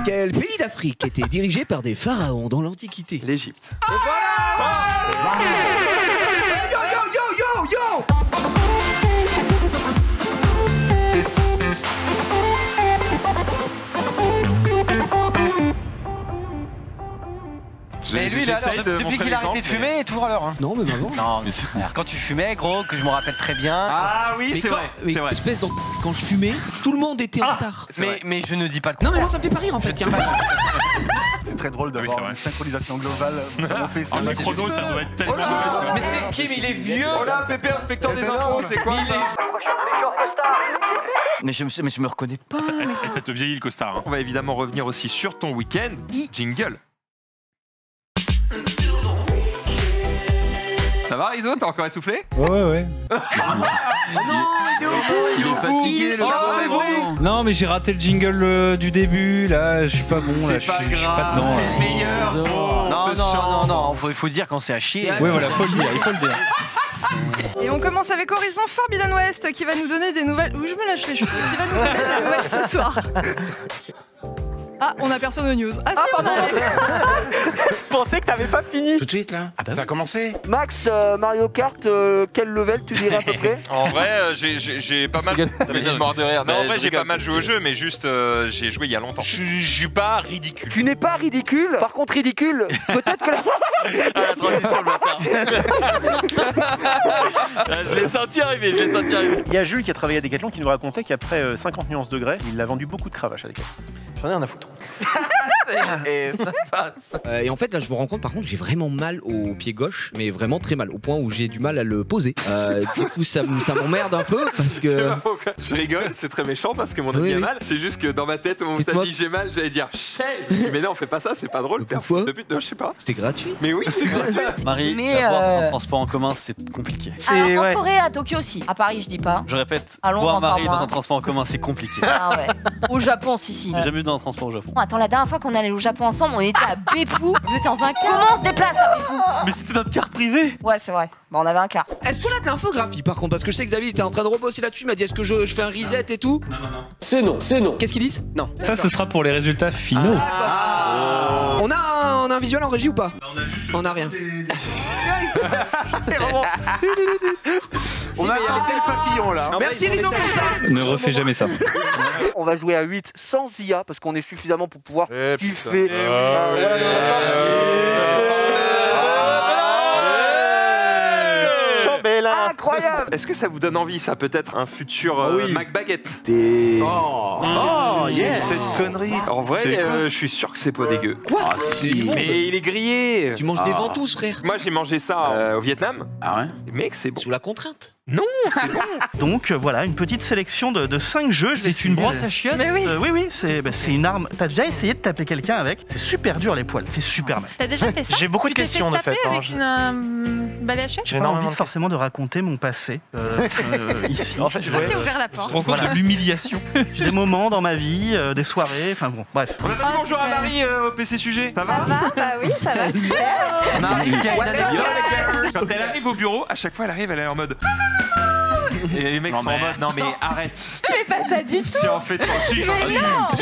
Quel pays d'Afrique était dirigé par des pharaons dans l'Antiquité? L'Égypte. Et voilà. Yo yo yo yo yo. Mais lui, depuis qu'il a arrêté de fumer, il est toujours à l'heure. Hein. Non, mais maman. Non, mais quand tu fumais, gros, que je me rappelle très bien. Ah oui, c'est vrai. C'est vrai. Espèce quand je fumais, tout le monde était en retard. Mais je ne dis pas le Non, contraire. mais moi ça me fait pas rire en fait. Tiens. C'est très drôle d'avoir une synchronisation globale sur mon PC. Un micro-zone, ça doit être tellement... Mais c'est Kim, il est vieux. Oh là, Pépé, inspecteur des impôts, c'est quoi ça? Mais je me reconnais pas. Ça te vieillit le costard. Hein. On va évidemment revenir aussi sur ton week-end. Jingle. Ça va, Rizzo? T'as encore essoufflé? Ouais. Il est fatigué, le bon. Non, mais j'ai raté le jingle du début, là, je suis pas bon, là, je suis pas dedans. C'est le meilleur. Non, il faut dire quand c'est à chier. Oui, voilà, faut le dire, il faut le dire. Et on commence avec Horizon Forbidden West qui va nous donner des nouvelles. Oui, je me lâche les cheveux. Qui va nous donner des nouvelles ce soir. Ah, on a personne aux news. Ah, si, on a. Je pensais que t'avais pas fini. Tout de suite là? Ça a commencé? Max, Mario Kart, quel level tu dirais à peu près? En vrai, j'ai pas mal. Mort de rire. Non, en vrai, j'ai pas mal joué au jeu, mais juste, j'ai joué il y a longtemps. Je suis pas ridicule. Tu n'es pas ridicule. Par contre, ridicule, peut-être que La transition, le bâtard. Je l'ai senti arriver, Il y a Jules qui a travaillé à Decathlon qui nous racontait qu'après 50 nuances degrés, il a vendu beaucoup de cravaches à Decathlon. J'en ai rien à foutre. Et ça passe. Et en fait, là, je me rends compte, par contre, j'ai vraiment mal au pied gauche, mais vraiment très mal, au point où j'ai du mal à le poser. Du coup, ça m'emmerde un peu parce que. Je rigole, c'est très méchant parce que mon ami a mal. C'est juste que dans ma tête, au moment où t'as dit j'ai mal, j'allais dire chef. Mais non, on fait pas ça, c'est pas drôle. Pourquoi? Non, je sais pas. C'était gratuit. Mais oui, c'est gratuit. Marie, voir dans un transport en commun, c'est compliqué. Alors, en Corée, à Tokyo aussi. À Paris, je dis pas. Je répète, À Londres, voir Marie encore dans moins. un transport en commun, c'est compliqué. Ah ouais. Au Japon, si. J'ai jamais vu dans un transport au Japon. Attends, la dernière fois qu'on allait au Japon ensemble, on était à Beppu. Vous étiez dans un car. Comment on se déplace à Beppu? Mais c'était notre car privé. Ouais, c'est vrai. Bon, on avait un car. Est-ce qu'on a de l'infographie par contre? Parce que je sais que David était en train de rebosser là-dessus, il m'a dit est-ce que je fais un reset et tout? Non. c'est non. Qu'est-ce qu'ils disent? Non. Ça, ce sera pour les résultats finaux. On a un visuel en régie ou pas? On a rien. On a arrêté le papillon là. Merci Rizzo pour ça. Ne refais jamais ça. On va jouer à 8 sans IA parce qu'on est suffisamment pour pouvoir kiffer. Incroyable. Est-ce que ça vous donne envie ça peut-être un futur Mac Baguette? Cette connerie. En vrai, je suis sûr que c'est pas dégueu. Quoi? Mais il est grillé. Tu manges des ventouses, frère. Moi j'ai mangé ça au Vietnam. Ah ouais? Mec, c'est bon. Sous la contrainte. Non, c'est bon. Donc voilà, une petite sélection de 5 jeux. C'est une brosse à chiottes? Mais oui. Oui, c'est une arme. T'as déjà essayé de taper quelqu'un avec? C'est super dur les poils, fait super mal. T'as déjà fait ça? J'ai beaucoup de Tu t'es questions de taper fait. avec une balai à chiottes? J'ai pas envie forcément de raconter mon passé ici. En fait, Je t'ai ouvert la porte. Je te rends compte de l'humiliation. j'ai des moments dans ma vie, des soirées, enfin bon, bref. On a dit bonjour à Marie au PC Sujet. Ça va? Bah oui, ça va. Marie, qui a une anecdote. Quand elle arrive au bureau, à chaque fois elle arrive, elle est en mode. Et les mecs sont en mode non mais arrête. Je fais pas ça du tout. Si en fait,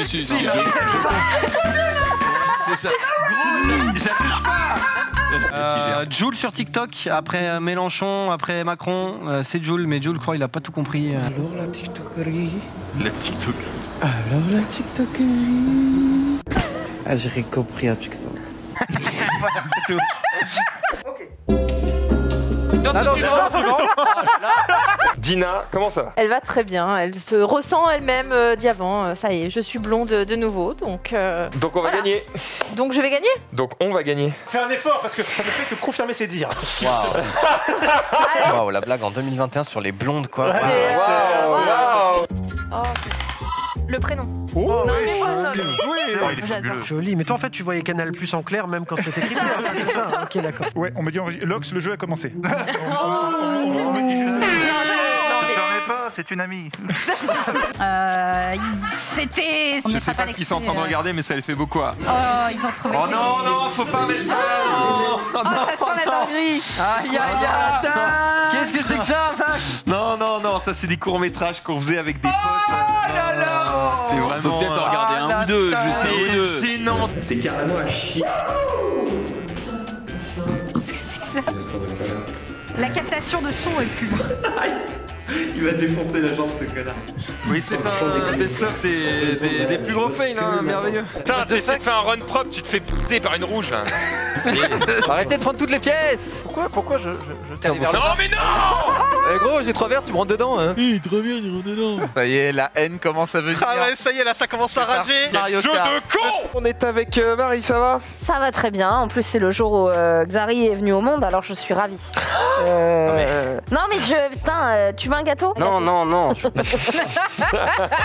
si. C'est ça. J'abuse pas. Jules sur TikTok, après Mélenchon, après Macron, c'est Jules, mais Jules, je crois, il a pas tout compris. Alors la TikTokerie. La TikTok. Alors la TikTokerie. Ah, j'ai compris un TikTok. Voilà, c'est tout. Dina, comment ça va? Elle va très bien. Elle se ressent elle-même d'avant. Ça y est, je suis blonde de nouveau. Donc on va gagner. Donc je vais gagner? Donc on va gagner. Fais un effort parce que ça ne fait que confirmer ses dires. Waouh, la blague en 2021 sur les blondes, quoi. Le prénom. Oh, Il est fabuleux. Joli, mais toi en fait tu voyais Canal Plus en clair même quand c'était écrit. C'est ça, ok d'accord. Ouais, on m'a dit Lox, le jeu a commencé. C'est une amie. C'était. Je sais pas ce qu'ils sont en train de regarder, mais ça les fait beaucoup. Oh, ils ont trouvé. Oh non, faut pas mettre ça. Oh, ça sent la dinguerie. Aïe aïe aïe. Qu'est-ce que c'est que ça, Max? Non, non, non, ça c'est des courts-métrages qu'on faisait avec des potes. là là. C'est vraiment. Faut peut-être en regarder un ou deux, je sais, ou deux. C'est gênant. C'est carrément à chier. Qu'est-ce que c'est que ça? La captation de son est plus. Il va défoncer la jambe, ce connard. Oui, c'est un best-of des plus gros fails, hein, merveilleux. Putain, t'essaies de faire un run propre, tu te fais pousser par une rouge là. Arrêtez de prendre toutes les pièces. Pourquoi je t'ai vers le Non bas. mais non. Eh gros, j'ai trop vert, tu me rentres dedans, hein. Oui, trop bien, il rentre dedans. Ça y est, la haine commence à venir. Ah ouais, ça y est, là, ça commence à rager. Mario Jeu Kart. de con. On est avec Marie, ça va? Ça va très bien. En plus, c'est le jour où Xari est venu au monde, alors je suis ravie. Non, mais putain, tu veux un gâteau? Non, non, non.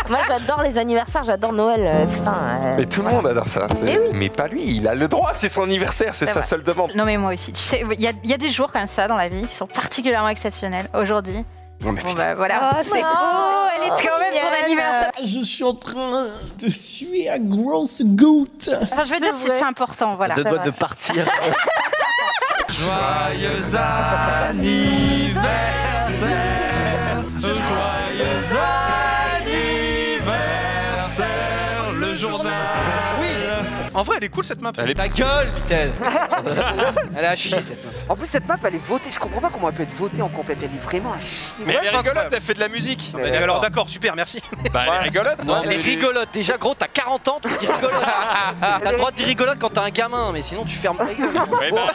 Moi, j'adore les anniversaires, j'adore Noël. Putain. Mais tout le monde adore ça. Mais oui. Mais pas lui, il a le droit, c'est son anniversaire, c'est sa seule demande. Non mais moi aussi, tu sais, il y a des jours comme ça dans la vie qui sont particulièrement exceptionnels. Aujourd'hui. Non, mais bon bah voilà. Oh, c'est beau, elle est quand même ton anniversaire. Je suis en train de suer à grosse goutte. Enfin, je veux dire, c'est important, voilà. Deux doigts de partir. Joyeux anniversaire, joyeux anniversaire, le journal. Oui. En vrai, elle est cool cette map. Elle est ta gueule, putain. Elle est à chier cette map. En plus, cette map, elle est votée. Je comprends pas comment elle peut être votée en compète. Elle est vraiment à chier. Mais elle est rigolote, elle fait de la musique. Alors d'accord, super, merci. Bah elle est rigolote. Non, elle est rigolote. Déjà, gros, t'as 40 ans, tu dis rigolote. T'as le droit de dire rigolote quand t'as un gamin, mais sinon tu fermes ta gueule. Ouais, bah,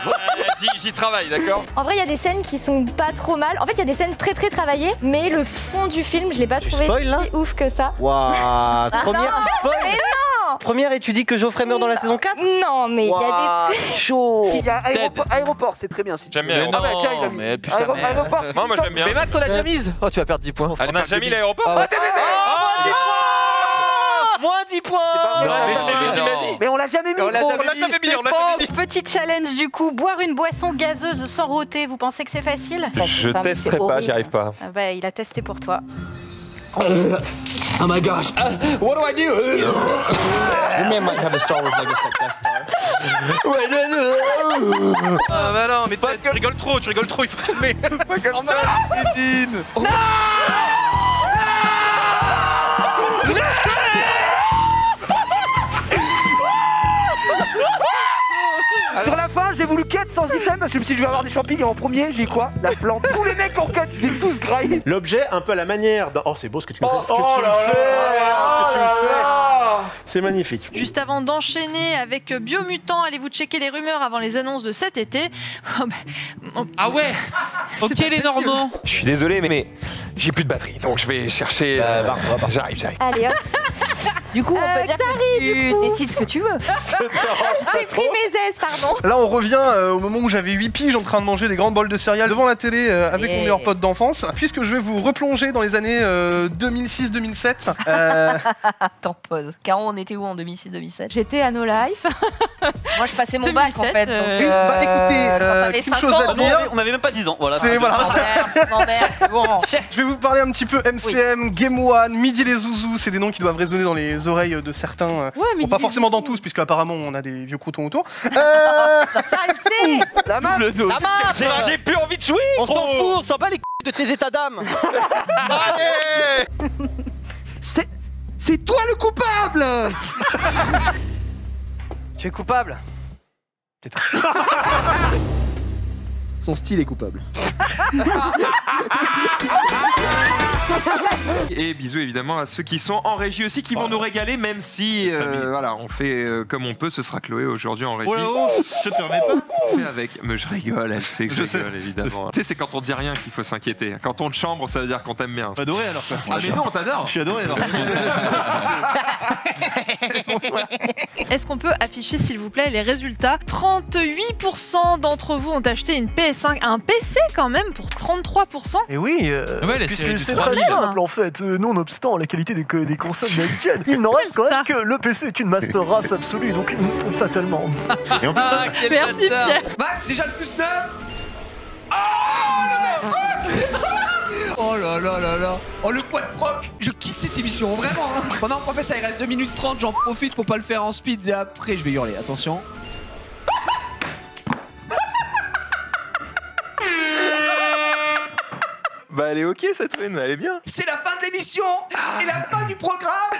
j'y travaille, d'accord. En vrai, il y a des scènes qui sont pas trop mal. En fait, il y a des scènes très très travaillées, mais le fond du film, je l'ai pas trouvé spoil, là si ouf que ça. Waouh. Première spoil. Mais non. Première, et tu dis que Geoffrey meurt dans la saison 4? Non, mais il y a des chaud. Il y a aéroport, c'est très bien. Si j'aime bien. Ah bah tiens, il a mis. Mais plus Aéroport. Non, moi j'aime bien. Mais Max, on l'a déjà mise. Oh, tu vas perdre 10 points. On a déjà mis l'aéroport. Oh, t'es baisé. Moins 10 points. Mais on l'a jamais mis. On l'a jamais mis. Petit challenge du coup, boire une boisson gazeuse sans rôter, vous pensez que c'est facile? Je testerai pas, j'y arrive pas. Ah bah, il a testé pour toi. Oh my gosh. What do I do? Your man might have a Star Wars Lego set guest star. Ah bah non, mais tu rigoles trop, il faut calmer. Pas comme ça, Edine. Non. Sur la fin, j'ai voulu cut sans item parce que je me suis dit je vais avoir des champignons en premier. J'ai quoi? La plante. Tous les mecs en cut, ils étaient tous graillés. L'objet, un peu à la manière d'un. Oh, c'est beau ce que tu me fais. C'est magnifique. Juste avant d'enchaîner avec Biomutant, allez-vous checker les rumeurs avant les annonces de cet été? Ah ouais. Ok les Normands. Je suis désolé, mais j'ai plus de batterie, donc je vais chercher. J'arrive. Allez hop. Du coup, on peut dire que tu décides ce que tu veux. J'ai pris mes aises, pardon. Là, on revient au moment où j'avais 8 piges en train de manger des grandes bols de céréales devant la télé avec mon meilleur pote d'enfance, puisque je vais vous replonger dans les années 2006-2007. Attends, pause. Caro, on était où en 2006-2007? J'étais à No Life. Moi, je passais mon bac en fait. Oui, bah écoutez, quelque chose à dire. On avait même pas 10 ans, voilà. C'est voilà. C'est bon. Je vais vous parler un petit peu MCM, Game One, Midi les Zouzous, c'est des noms qui doivent résonner dans les oreilles de certains. Bon, pas forcément dans tous, puisque apparemment on a des vieux croutons autour. Saleté. La main. J'ai plus envie de jouer. On s'en fout, on s'en bat les de tes états d'âme. Allez. C'est toi le coupable. Tu es coupable. Son style est coupable. Et bisous évidemment à ceux qui sont en régie aussi, qui vont nous régaler, même si voilà, on fait comme on peut. Ce sera Chloé aujourd'hui en régie. Je te remets pas. On fait avec. Mais je rigole, elle sait que je rigole évidemment. Tu sais, c'est quand on dit rien qu'il faut s'inquiéter. Quand on te chambre, ça veut dire qu'on t'aime bien. Adoré alors quoi. Ah mais non, on t'adore. Je suis adoré alors. Est-ce qu'on peut afficher s'il vous plaît les résultats? 38% d'entre vous ont acheté une PS5, un PC quand même pour 33%. Et oui, ouais, puisque c'est très simple en fait. Nonobstant la qualité des consoles américaines, il n'en reste quand même que le PC est une master race absolue, donc fatalement. Et en plus, merci Pierre. Max, déjà le plus 9. Oh là là là là. Oh le quad proc. Je quitte cette émission, vraiment. Oh non, professeur, il reste 2 minutes 30, j'en profite pour pas le faire en speed et après je vais hurler, attention. Bah elle est ok cette win, elle est bien. C'est la fin de l'émission et la fin du programme.